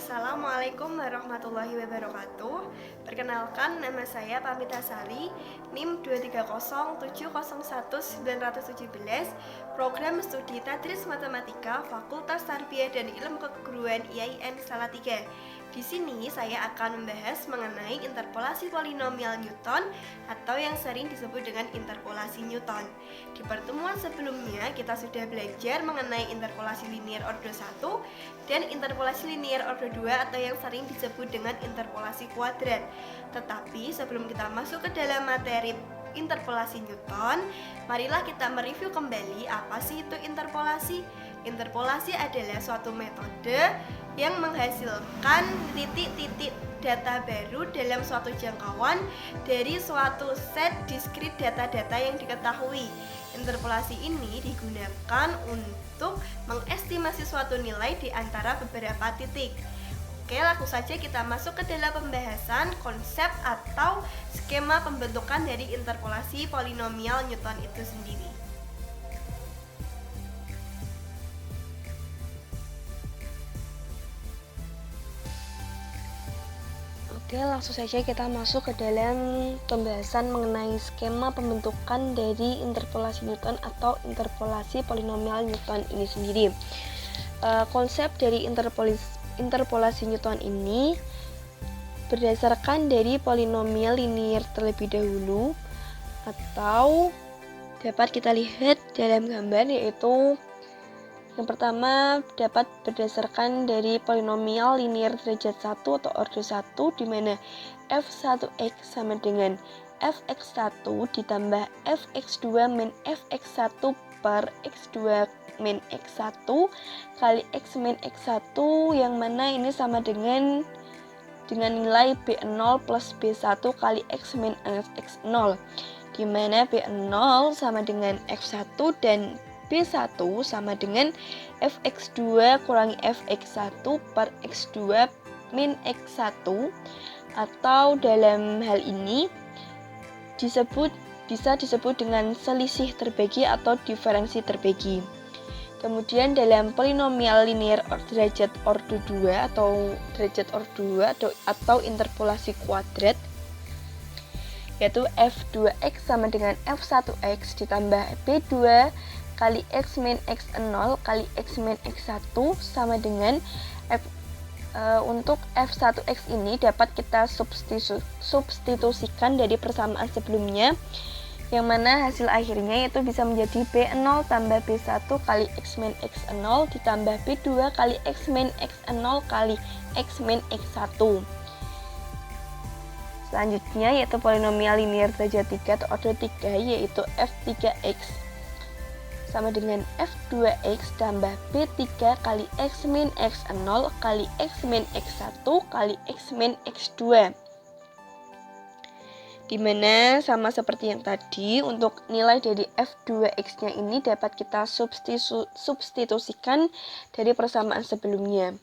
Assalamualaikum warahmatullahi wabarakatuh. Perkenalkan, nama saya Pamita Sari, NIM 230701917, Program Studi Tadris Matematika, Fakultas Tarbiyah dan Ilmu Keguruan IAIN Salatiga. Di sini saya akan membahas mengenai interpolasi polinomial Newton atau yang sering disebut dengan interpolasi Newton. Di pertemuan sebelumnya kita sudah belajar mengenai interpolasi linear order 1 dan interpolasi linear order 2 atau yang sering disebut dengan interpolasi kuadrat. Tetapi sebelum kita masuk ke dalam materi interpolasi Newton, marilah kita mereview kembali apa sih itu interpolasi. Interpolasi adalah suatu metode yang menghasilkan titik-titik data baru dalam suatu jangkauan dari suatu set diskrit data-data yang diketahui. Interpolasi ini digunakan untuk mengestimasi suatu nilai di antara beberapa titik. Oke, langsung saja kita masuk ke dalam pembahasan konsep atau skema pembentukan dari interpolasi polinomial Newton itu sendiri. Oke, langsung saja kita masuk ke dalam pembahasan mengenai skema pembentukan dari interpolasi Newton atau interpolasi polinomial Newton ini sendiri. Konsep dari interpolasi Newton ini berdasarkan dari polinomial linear terlebih dahulu, atau dapat kita lihat dalam gambar, yaitu yang pertama dapat berdasarkan dari polinomial linear derajat 1 atau order 1, di mana f1x sama dengan fx1 ditambah fx2 min fx1 per x2 min x1 kali x min x1, yang mana ini sama dengan nilai b0 plus b1 kali x min fx0, di mana b0 sama dengan f1 dan B1 sama dengan fx2 kurangi fx1 per x2 min x1, atau dalam hal ini bisa disebut dengan selisih terbagi atau diferensi terbagi. Kemudian dalam polinomial linear derajat order 2 atau derajat order 2 atau interpolasi kuadrat, yaitu f2x sama dengan f1x ditambah b2 kali x min x0 kali x min x1 sama dengan untuk f1x ini dapat kita substitusikan dari persamaan sebelumnya, yang mana hasil akhirnya itu bisa menjadi b0 tambah b1 kali x min x0 ditambah b2 kali x min x0 kali x min x1. Selanjutnya yaitu polinomial linear derajat 3 atau order 3, yaitu f3x sama dengan f2x tambah b3 kali x min x0 kali x min x1 kali x min x2, dimana sama seperti yang tadi, untuk nilai dari f2x nya ini dapat kita substitusikan dari persamaan sebelumnya.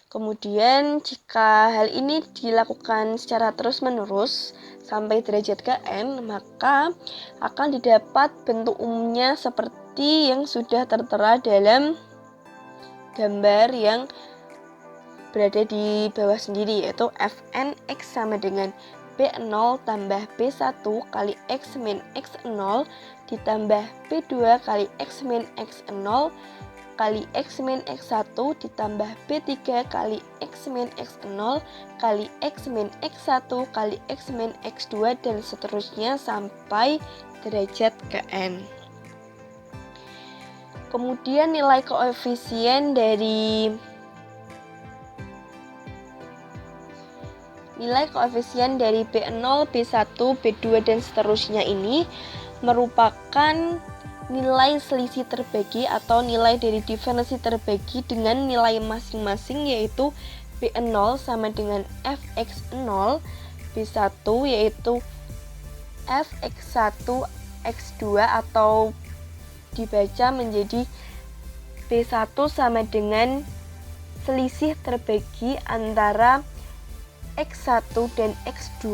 Kemudian jika hal ini dilakukan secara terus-menerus sampai derajat ke n, maka akan didapat bentuk umumnya seperti yang sudah tertera dalam gambar yang berada di bawah sendiri, yaitu fnx sama dengan b0 tambah b1 kali x min x0 ditambah b2 kali x min x0 kali x min x1 ditambah b3 kali x min x0 kali x min x1 kali x min x2 dan seterusnya sampai derajat ke n. Kemudian nilai koefisien dari B0, B1, B2 dan seterusnya ini merupakan nilai selisih terbagi atau nilai dari diferensi terbagi dengan nilai masing-masing, yaitu B0 sama dengan fx0, B1 yaitu fx1 x2 atau dibaca menjadi B1 sama dengan selisih terbagi antara x1 dan x2,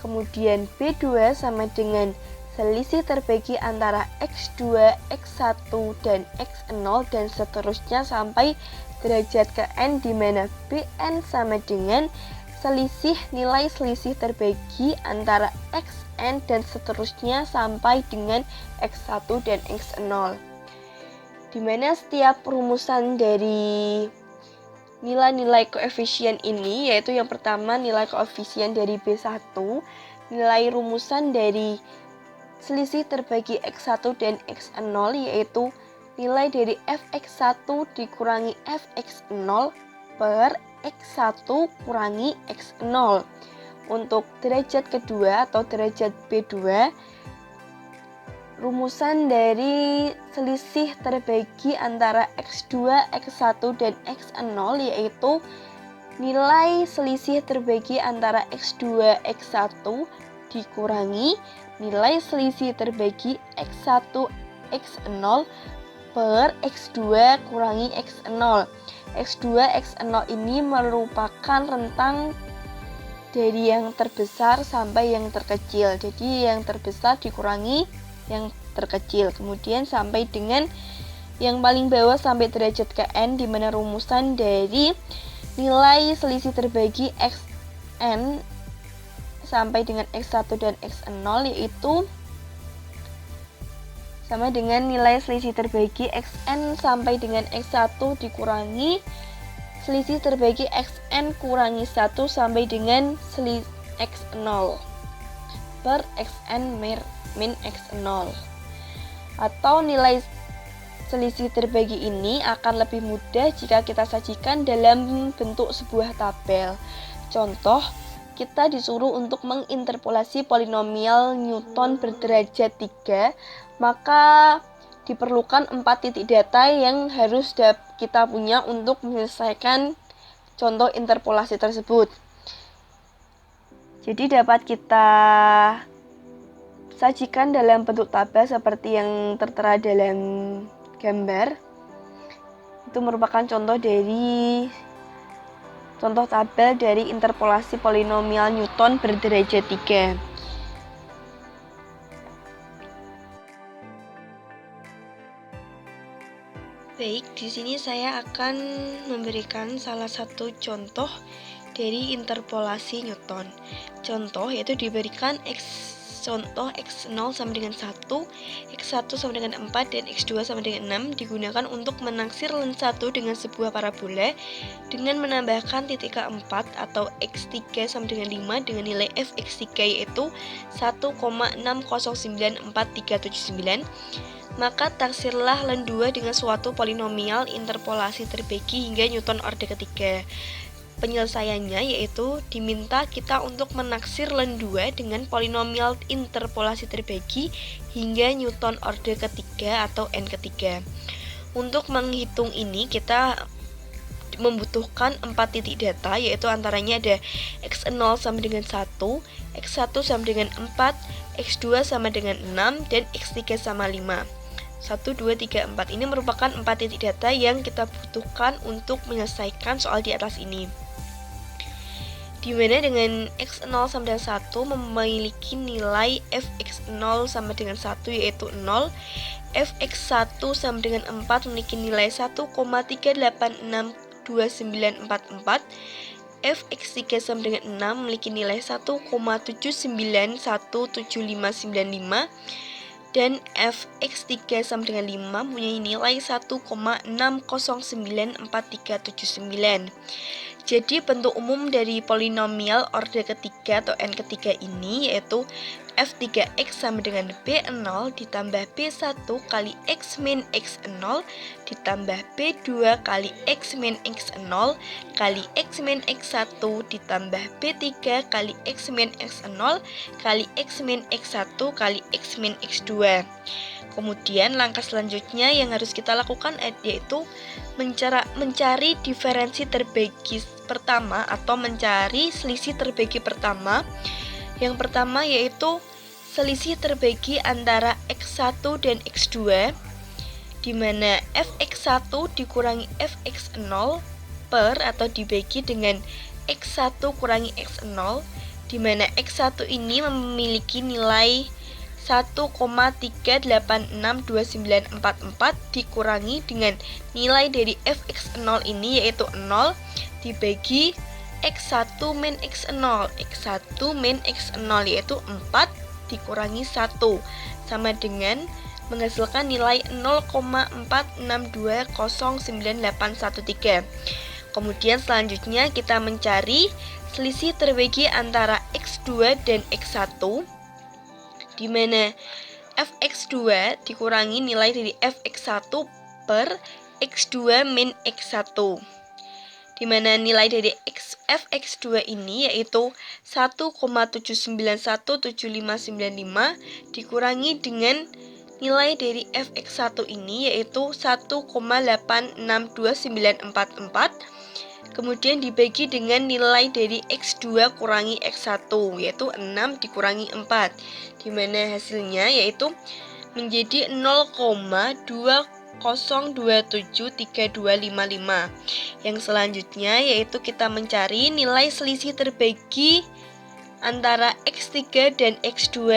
kemudian B2 sama dengan selisih terbagi antara X2, X1, dan X0 dan seterusnya sampai derajat ke N di mana Bn sama dengan nilai selisih terbagi antara Xn dan seterusnya sampai dengan X1 dan X0. Di mana setiap rumusan dari nilai-nilai koefisien ini, yaitu yang pertama nilai koefisien dari B1, nilai rumusan dari selisih terbagi X1 dan X0 yaitu nilai dari Fx1 dikurangi Fx0 per X1 kurangi X0. Untuk derajat kedua atau derajat B2, rumusan dari selisih terbagi antara X2, X1, dan X0 yaitu nilai selisih terbagi antara X2, X1 dikurangi nilai selisih terbagi X1, X0 per X2 kurangi X0. X2, X0 ini merupakan rentang dari yang terbesar sampai yang terkecil. Jadi yang terbesar dikurangi yang terkecil. Kemudian sampai dengan yang paling bawah sampai derajat ke N, di mana rumusan dari nilai selisih terbagi Xn sampai dengan X1 dan X0 yaitu sama dengan nilai selisih terbagi Xn sampai dengan X1 dikurangi selisih terbagi Xn kurangi 1 sampai dengan X0 per Xn min X0. Atau nilai selisih terbagi ini akan lebih mudah jika kita sajikan dalam bentuk sebuah tabel. Contoh, kita disuruh untuk menginterpolasi polinomial Newton berderajat 3, maka diperlukan 4 titik data yang harus kita punya untuk menyelesaikan contoh interpolasi tersebut. Jadi dapat kita sajikan dalam bentuk tabel seperti yang tertera dalam gambar. Itu merupakan contoh tabel dari interpolasi polinomial Newton berderajat 3. Baik, di sini saya akan memberikan salah satu contoh dari interpolasi Newton. Contoh yaitu diberikan contoh X0 sama dengan 1, X1 sama dengan 4, dan X2 sama dengan 6 digunakan untuk menaksir len 1 dengan sebuah parabola dengan menambahkan titik keempat atau X3 sama dengan 5 dengan nilai Fx3 yaitu 1,6094379. Maka taksirlah len 2 dengan suatu polinomial interpolasi terbagi hingga Newton orde ketiga. Penyelesaiannya yaitu diminta kita untuk menaksir len 2 dengan polinomial interpolasi terbagi hingga Newton orde ketiga atau n ketiga. Untuk menghitung ini kita membutuhkan 4 titik data, yaitu antaranya ada X0 sama dengan 1, X1 sama dengan 4, X2 sama dengan 6, dan X3 sama 5. 1, 2, 3, 4 ini merupakan 4 titik data yang kita butuhkan untuk menyelesaikan soal di atas ini. Dimana dengan X0 sama dengan 1 memiliki nilai Fx0 sama dengan 1 yaitu 0, Fx1 sama dengan 4 memiliki nilai 1,3862944, Fx3 sama dengan 6 memiliki nilai 1,7917595, dan Fx3 sama dengan 5 mempunyai nilai 1,6094379. Jadi bentuk umum dari polinomial orde ketiga atau n ketiga ini yaitu F3x sama dengan B0 ditambah B1 kali x min x0 ditambah B2 kali x min x0 kali x min x1 ditambah B3 kali x min x0 kali x min x1 kali x min x2. Kemudian langkah selanjutnya yang harus kita lakukan yaitu mencari diferensi terbagi pertama atau mencari selisih terbagi pertama. Yang pertama yaitu selisih terbagi antara X1 dan X2, di mana Fx1 dikurangi Fx0 per atau dibagi dengan X1 kurangi X0, di mana X1 ini memiliki nilai 1,3862944 dikurangi dengan nilai dari fx0 ini yaitu 0 dibagi x1 min x0. X1 min x0 yaitu 4 dikurangi 1 sama dengan menghasilkan nilai 0,462098113. Kemudian selanjutnya kita mencari selisih terbagi antara x2 dan x1, di mana fx2 dikurangi nilai dari fx1 per x2 min x1, di mana nilai dari fx2 ini yaitu 1,7917595 dikurangi dengan nilai dari fx1 ini yaitu 1,862944, kemudian dibagi dengan nilai dari x2 kurangi x1 yaitu 6 dikurangi 4, di mana hasilnya yaitu menjadi 0,20273255. Yang selanjutnya yaitu kita mencari nilai selisih terbagi antara x3 dan x2,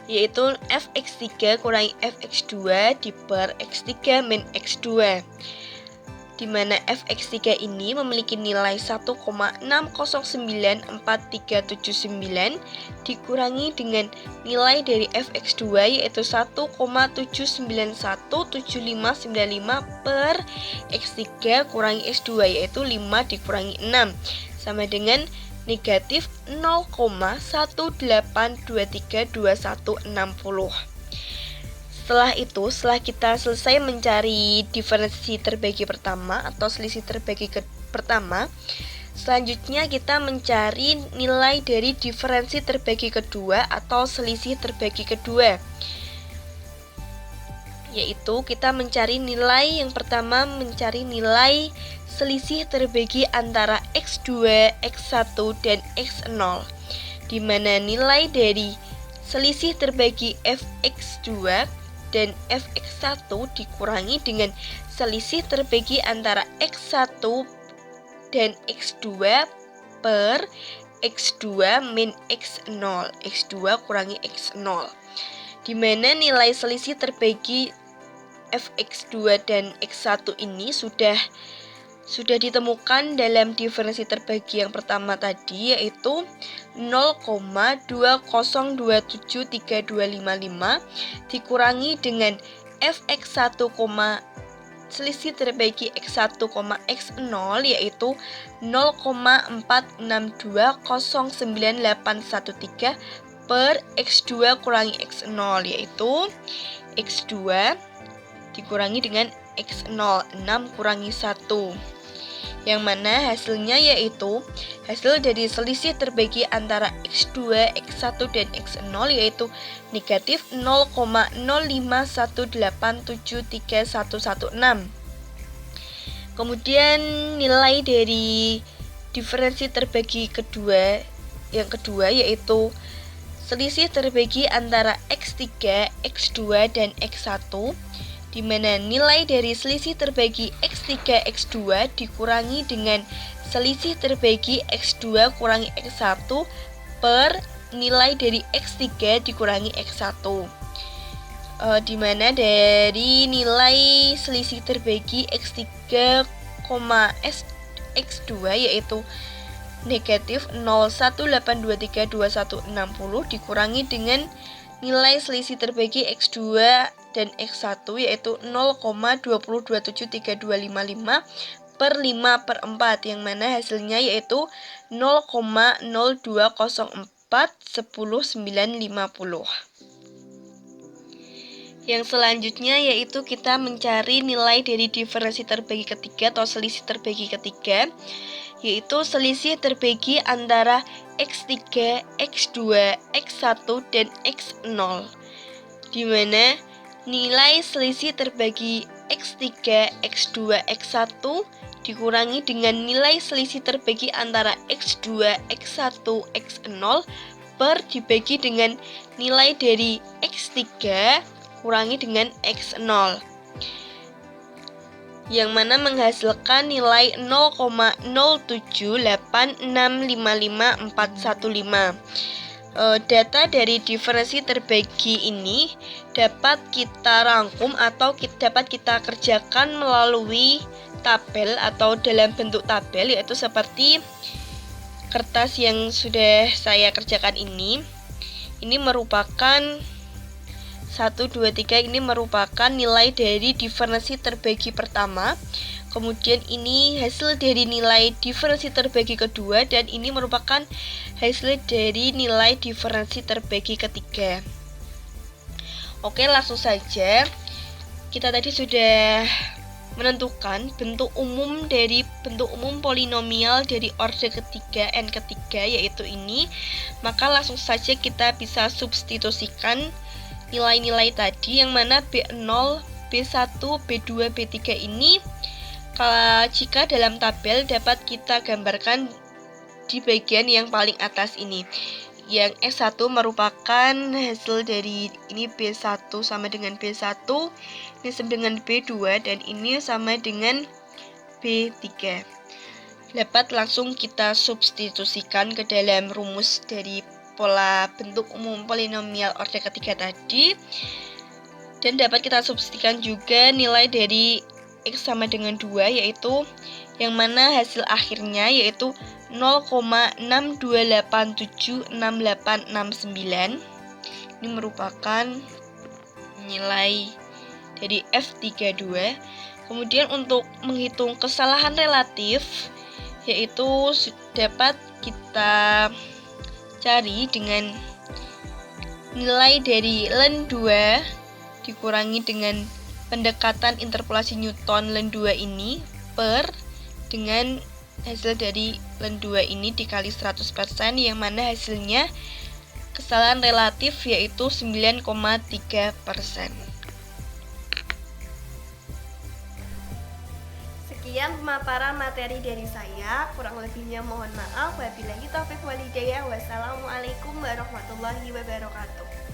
yaitu fx3 kurangi fx2 diper x3 min x2, di mana fx3 ini memiliki nilai 1,609439 dikurangi dengan nilai dari fx2 yaitu 1,7917595 per x3 kurangi x2 yaitu 5 dikurangi 6 sama dengan negatif 0,18232160. Setelah itu, setelah kita selesai mencari diferensi terbagi pertama atau selisih terbagi pertama, selanjutnya kita mencari nilai dari diferensi terbagi kedua atau selisih terbagi kedua, yaitu kita mencari nilai yang pertama, mencari nilai selisih terbagi antara x2, x1, dan x0, di mana nilai dari selisih terbagi fx2 dan fx1 dikurangi dengan selisih terbagi antara x1 dan x2 per x2 min x0, x2 kurangi x0, di mana nilai selisih terbagi fx2 dan x1 ini sudah ditemukan dalam diferensi terbagi yang pertama tadi, yaitu 0,20273255 dikurangi dengan fx1, selisih terbagi x1, x0 yaitu 0,46209813 per x2 kurangi x0 yaitu x2 dikurangi dengan x0, 6 kurangi 1, yang mana hasilnya yaitu hasil dari selisih terbagi antara x2, x1, dan x0 yaitu negatif 0,0518731116. Kemudian nilai dari diferensi terbagi yang kedua yaitu selisih terbagi antara x3, x2, dan x1, di mana nilai dari selisih terbagi x3, x2 dikurangi dengan selisih terbagi x2 kurangi x1 per nilai dari x3 dikurangi x1, di mana dari nilai selisih terbagi x3, x2 yaitu negatif 0,18232160 dikurangi dengan nilai selisih terbagi x2 dan x1 yaitu 0,20273255 per 5 per 4, yang mana hasilnya yaitu 0,020410950. Yang selanjutnya yaitu kita mencari nilai dari diferensi terbagi ketiga atau selisih terbagi ketiga, yaitu selisih terbagi antara x3, x2, x1, dan x0, di mana nilai selisih terbagi x3, x2, x1 dikurangi dengan nilai selisih terbagi antara x2, x1, x0 per dibagi dengan nilai dari x3 kurangi dengan x0, yang mana menghasilkan nilai 0,078655415. data dari diferensi terbagi ini dapat kita rangkum atau dapat kita kerjakan melalui tabel atau dalam bentuk tabel, yaitu seperti kertas yang sudah saya kerjakan ini. Ini merupakan 1, 2, 3 ini merupakan nilai dari diferensi terbagi pertama. Kemudian ini hasil dari nilai diferensi terbagi kedua, dan ini merupakan hasil dari nilai diferensi terbagi ketiga. Oke, langsung saja. Kita tadi sudah menentukan bentuk umum polinomial dari orde ketiga n ketiga, yaitu ini. Maka langsung saja kita bisa substitusikan nilai-nilai tadi, yang mana B0, B1, B2, B3 ini jika dalam tabel dapat kita gambarkan di bagian yang paling atas ini. Yang S1 merupakan hasil dari ini B1 sama dengan B1, ini sama dengan B2, dan ini sama dengan B3. Dapat langsung kita substitusikan ke dalam rumus dari pola bentuk umum polinomial orde ketiga tadi, dan dapat kita substitusikan juga nilai dari X sama dengan 2, yaitu yang mana hasil akhirnya yaitu 0,62876869. Ini merupakan nilai dari F32. Kemudian untuk menghitung kesalahan relatif, yaitu dapat kita cari dengan nilai dari ln 2 dikurangi dengan pendekatan interpolasi Newton ln 2 ini per dengan hasil dari ln 2 ini dikali 100%, yang mana hasilnya kesalahan relatif yaitu 9,3%. Sekian pemaparan materi dari saya, kurang lebihnya mohon maaf. Wabillahi taufiq walhidayah. Wassalamualaikum warahmatullahi wabarakatuh.